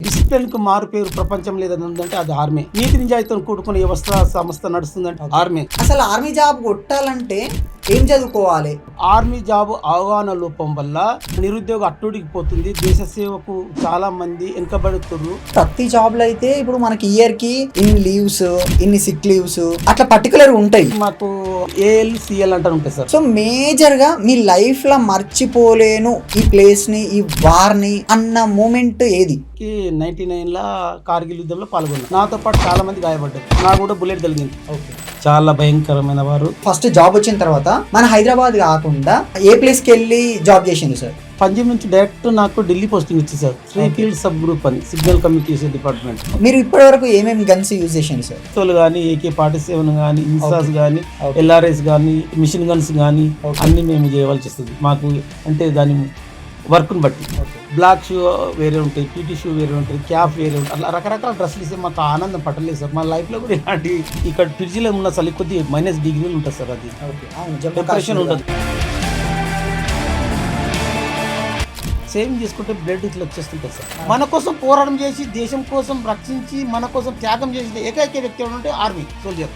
Discipline కు మారు పేరు ప్రపంచం లేదని ఉందంటే అది ఆర్మీ. నీతి నిజాయితీతో కూడుకున్న వ్యవస్థ సంస్థ నడుస్తుందంటే ఆర్మీ. అసలు ఆర్మీ జాబ్ కొట్టాలంటే ఏం చదువుకోవాలి? ఆర్మీ జాబ్ అవగాహన లోపం వల్ల నిరుద్యోగం అట్టుడికి పోతుంది. దేశ సేవకు చాలా మంది వెనుకబడుతున్నారు. ప్రతి జాబ్ లో అయితే ఇప్పుడు మనకి ఇయర్ కి ఇన్ని లీవ్స్, ఇన్ని సిక్ లీవ్స్ అట్లా పర్టికులర్ ఉంటాయి. మాకు ఏఎల్ సిఎల్ అంటారు ఉంటాయి సార్. సో మేజర్ గా మీ లైఫ్ లో మర్చిపోలేను ఈ ప్లేస్ ని, ఈ వార్ ని అన్న మూమెంట్ ఏది? 99 లా కార్గిల్ యుద్ధంలో పాల్గొన్నారు. నాతో పాటు చాలా మంది గాయపడ్డారు. నాకు కూడా బుల్లెట్ తగిలింది. చాలా భయంకరమైన వారు. ఫస్ట్ జాబ్ వచ్చిన తర్వాత మన హైదరాబాద్ కాకుండా ఏ ప్లేస్ కి వెళ్ళి జాబ్ చేసింది సార్? పంజాబ్ నుంచి డైరెక్ట్ నాకు ఢిల్లీ పోస్టింగ్ ఇచ్చింది సార్. 3 ఫీల్డ్ సబ్ గ్రూప్ అని సిగ్నల్ కమ్యూనికేషన్ డిపార్ట్మెంట్. మీరు ఇప్పటి వరకు ఏమేమి గన్స్ యూజ్ చేసింది సార్? పిస్తోల్ కానీ, AK-47 కానీ, ఇన్సాస్ కానీ, LRS కానీ, మిషన్ గన్స్ కానీ అన్ని మేము చేయవలసి వస్తుంది. మాకు అంటే దాని వర్క్ని బట్టి బ్లాక్ షూ వేరే ఉంటాయి, పీటీ షూ వేరే ఉంటాయి, క్యాప్ వేరే ఉంటాయి. అట్లా రకరకాల డ్రెస్సులు ఇస్తే మాకు ఆనందం పట్టలేదు సార్. మా లైఫ్లో కూడా ఇలాంటి ఇక్కడ ఫ్రిడ్జ్లో ఉన్న చలి కొద్ది -డిగ్రీలు ఉంటుంది సార్. అది డిప్రెషన్ ఉండదు. సేవింగ్ చేసుకుంటే బ్లడ్ ఇట్లా వచ్చేస్తుంటుంది సార్. మన కోసం పోరాటం చేసి, దేశం కోసం రక్షించి, మన కోసం త్యాగం చేసిన ఏకైక వ్యక్తి అంటే ఆర్మీ సోల్జర్.